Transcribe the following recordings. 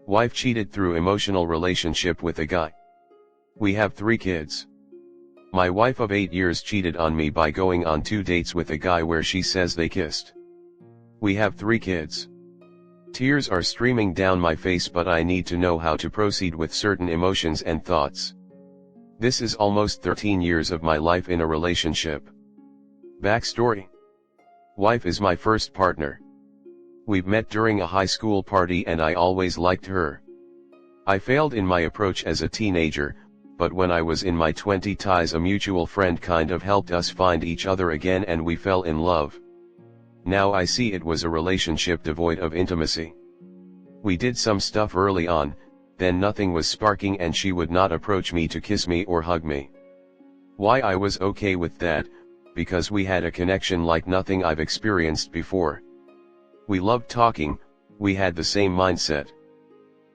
Wife cheated through emotional relationship with a guy. We have 3 kids. My wife of 8 years cheated on me by going on 2 dates with a guy where she says they kissed. We have 3 kids. Tears are streaming down my face, but I need to know how to proceed with certain emotions and thoughts. This is almost 13 years of my life in a relationship. Backstory. Wife is my first partner. We've met during a high school party and I always liked her. I failed in my approach as a teenager, but when I was in my 20s a mutual friend kind of helped us find each other again and we fell in love. Now I see it was a relationship devoid of intimacy. We did some stuff early on, then nothing was sparking and she would not approach me to kiss me or hug me. Why I was okay with that? Because we had a connection like nothing I've experienced before. We loved talking, we had the same mindset.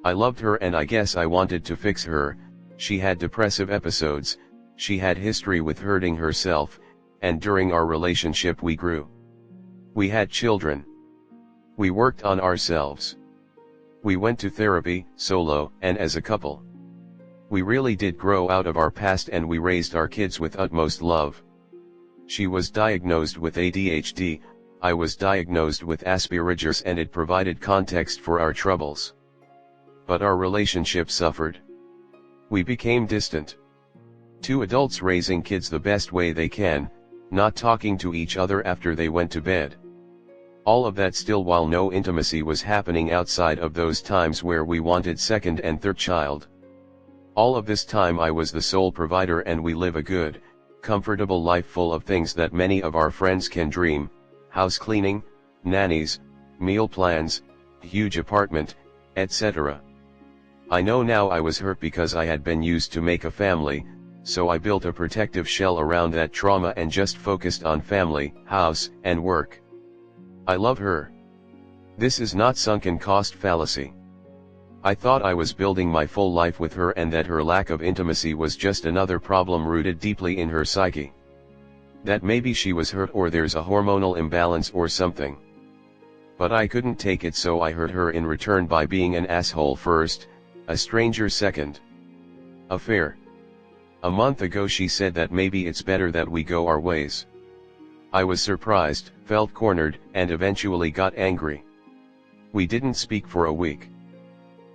I loved her and I guess I wanted to fix her. She had depressive episodes, she had history with hurting herself, and during our relationship we grew. We had children. We worked on ourselves. We went to therapy, solo, and as a couple. We really did grow out of our past and we raised our kids with utmost love. She was diagnosed with ADHD, I was diagnosed with Asperger's, and it provided context for our troubles. But our relationship suffered. We became distant. 2 adults raising kids the best way they can, not talking to each other after they went to bed. All of that still while no intimacy was happening outside of those times where we wanted second and third child. All of this time I was the sole provider and we live a good, comfortable life full of things that many of our friends can dream: house cleaning, nannies, meal plans, huge apartment, etc. I know now I was hurt because I had been used to make a family, so I built a protective shell around that trauma and just focused on family, house, and work. I love her. This is not sunken cost fallacy. I thought I was building my full life with her and that her lack of intimacy was just another problem rooted deeply in her psyche. That maybe she was hurt or there's a hormonal imbalance or something. But I couldn't take it, so I hurt her in return by being an asshole first, a stranger second. Affair. A month ago she said that maybe it's better that we go our ways. I was surprised, felt cornered, and eventually got angry. We didn't speak for a week.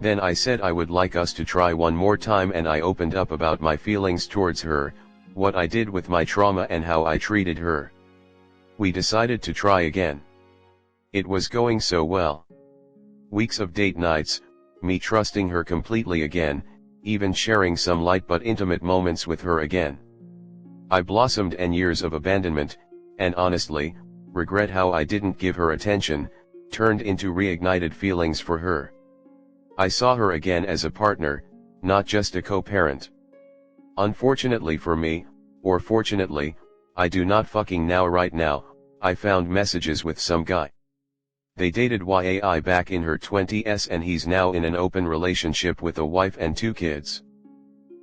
Then I said I would like us to try one more time and I opened up about my feelings towards her, what I did with my trauma and how I treated her. We decided to try again. It was going so well. Weeks of date nights, me trusting her completely again, even sharing some light but intimate moments with her again. I blossomed and years of abandonment, and honestly, regret how I didn't give her attention, turned into reignited feelings for her. I saw her again as a partner, not just a co-parent. Unfortunately for me, or fortunately, I do not fucking know right now, I found messages with some guy. They dated YAI back in her 20s and he's now in an open relationship with a wife and 2 kids.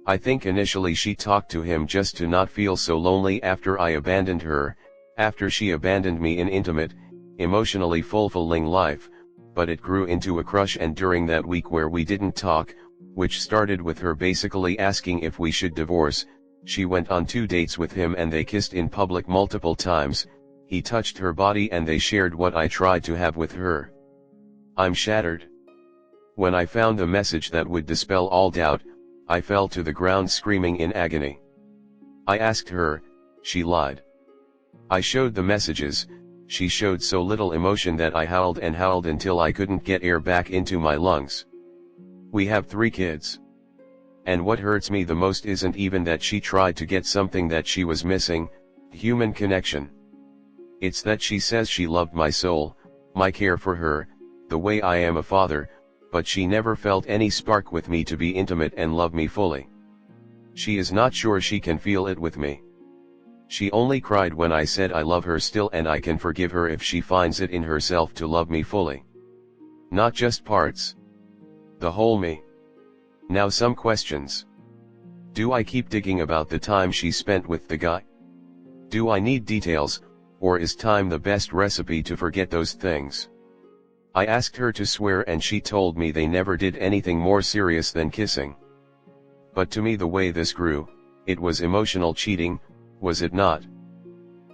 I think initially she talked to him just to not feel so lonely after I abandoned her, after she abandoned me in intimate, emotionally fulfilling life, but it grew into a crush, and during that week where we didn't talk, which started with her basically asking if we should divorce, she went on 2 dates with him and they kissed in public multiple times, he touched her body and they shared what I tried to have with her. I'm shattered. When I found the message that would dispel all doubt, I fell to the ground screaming in agony. I asked her, she lied. I showed the messages, she showed so little emotion that I howled and howled until I couldn't get air back into my lungs. We have 3 kids. And what hurts me the most isn't even that she tried to get something that she was missing, human connection. It's that she says she loved my soul, my care for her, the way I am a father, but she never felt any spark with me to be intimate and love me fully. She is not sure she can feel it with me. She only cried when I said I love her still, and I can forgive her if she finds it in herself to love me fully. Not just parts. The whole me. Now some questions. Do I keep digging about the time she spent with the guy? Do I need details, or is time the best recipe to forget those things? I asked her to swear and she told me they never did anything more serious than kissing. But to me the way this grew, it was emotional cheating, was it not?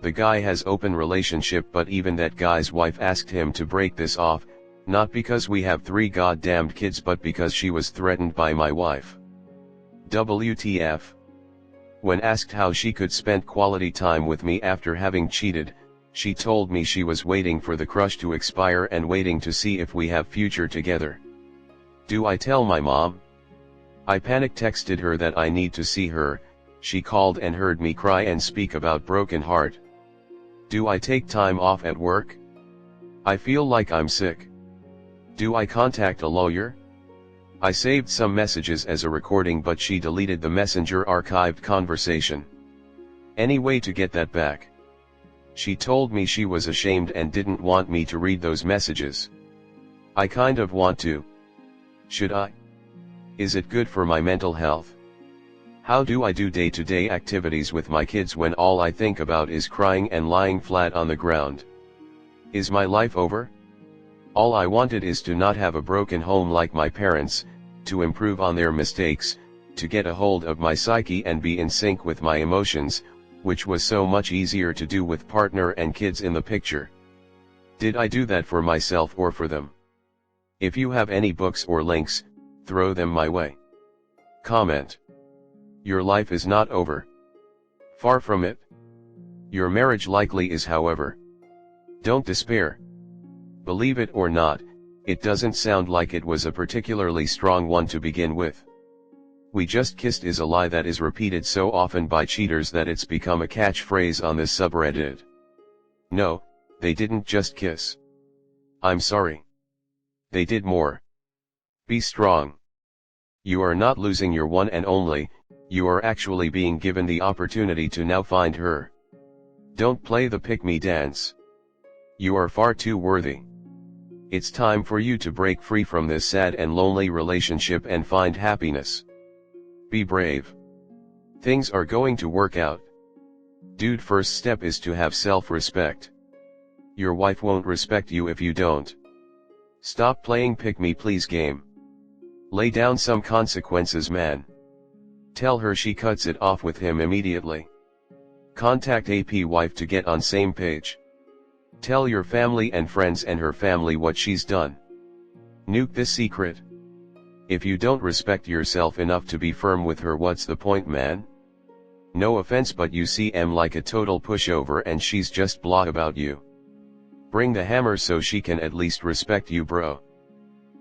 The guy has open relationship, but even that guy's wife asked him to break this off, not because we have 3 goddamned kids but because she was threatened by my wife. WTF? When asked how she could spend quality time with me after having cheated, she told me she was waiting for the crush to expire and waiting to see if we have future together. Do I tell my mom? I panic texted her that I need to see her. She called and heard me cry and speak about broken heart. Do I take time off at work? I feel like I'm sick. Do I contact a lawyer? I saved some messages as a recording but she deleted the messenger archived conversation. Any way to get that back? She told me she was ashamed and didn't want me to read those messages. I kind of want to. Should I? Is it good for my mental health? How do I do day-to-day activities with my kids when all I think about is crying and lying flat on the ground? Is my life over? All I wanted is to not have a broken home like my parents, to improve on their mistakes, to get a hold of my psyche and be in sync with my emotions, which was so much easier to do with partner and kids in the picture. Did I do that for myself or for them? If you have any books or links, throw them my way. Comment. Your life is not over. Far from it. Your marriage likely is, however. Don't despair. Believe it or not, it doesn't sound like it was a particularly strong one to begin with. "We just kissed" is a lie that is repeated so often by cheaters that it's become a catchphrase on this subreddit. No, they didn't just kiss. I'm sorry. They did more. Be strong. You are not losing your one and only, you are actually being given the opportunity to now find her. Don't play the pick-me dance. You are far too worthy. It's time for you to break free from this sad and lonely relationship and find happiness. Be brave. Things are going to work out. Dude, first step is to have self-respect. Your wife won't respect you if you don't. Stop playing pick-me-please game. Lay down some consequences, man. Tell her she cuts it off with him immediately. Contact AP wife to get on same page. Tell your family and friends and her family what she's done. Nuke this secret. If you don't respect yourself enough to be firm with her, what's the point, man? No offense, but you seem like a total pushover and she's just blah about you. Bring the hammer so she can at least respect you, bro.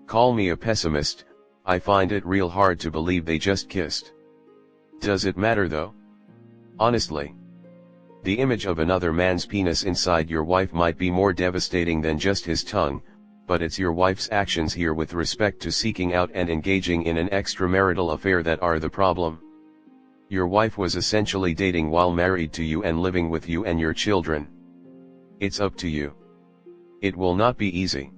Call me a pessimist, I find it real hard to believe they just kissed. Does it matter though? Honestly. The image of another man's penis inside your wife might be more devastating than just his tongue, but it's your wife's actions here with respect to seeking out and engaging in an extramarital affair that are the problem. Your wife was essentially dating while married to you and living with you and your children. It's up to you. It will not be easy.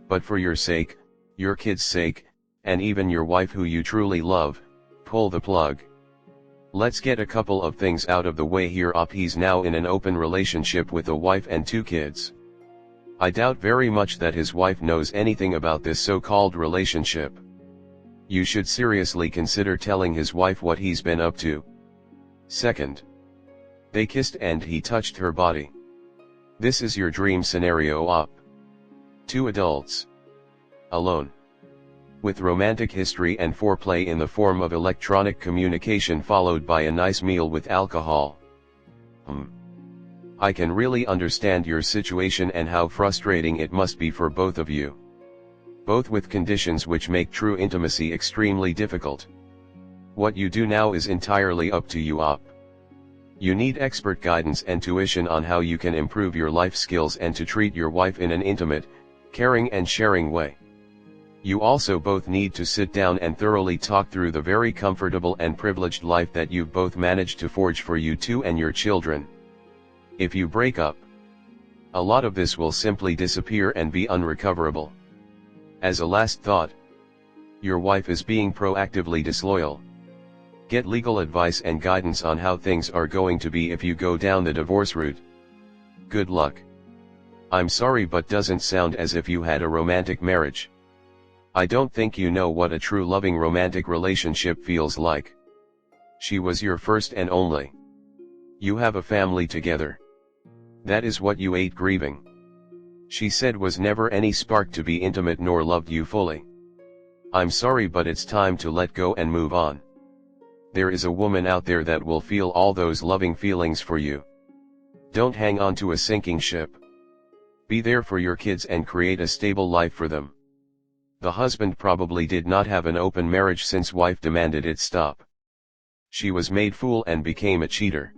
But for your sake, your kids' sake, and even your wife who you truly love, pull the plug. Let's get a couple of things out of the way here. He's now in an open relationship with a wife and 2 kids. I doubt very much that his wife knows anything about this so-called relationship. You should seriously consider telling his wife what he's been up to. Second, they kissed and he touched her body. This is your dream scenario. 2 adults. Alone. With romantic history and foreplay in the form of electronic communication followed by a nice meal with alcohol. I can really understand your situation and how frustrating it must be for both of you. Both with conditions which make true intimacy extremely difficult. What you do now is entirely up to you. You need expert guidance and tuition on how you can improve your life skills and to treat your wife in an intimate, caring and sharing way. You also both need to sit down and thoroughly talk through the very comfortable and privileged life that you've both managed to forge for you two and your children. If you break up, a lot of this will simply disappear and be unrecoverable. As a last thought, your wife is being proactively disloyal. Get legal advice and guidance on how things are going to be if you go down the divorce route. Good luck. I'm sorry, but doesn't sound as if you had a romantic marriage. I don't think you know what a true loving romantic relationship feels like. She was your first and only. You have a family together. That is what you ate grieving. She said was never any spark to be intimate nor loved you fully. I'm sorry, but it's time to let go and move on. There is a woman out there that will feel all those loving feelings for you. Don't hang on to a sinking ship. Be there for your kids and create a stable life for them. The husband probably did not have an open marriage since wife demanded it stop. She was made fool and became a cheater.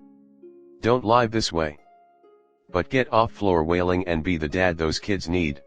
Don't lie this way. But get off floor wailing and be the dad those kids need.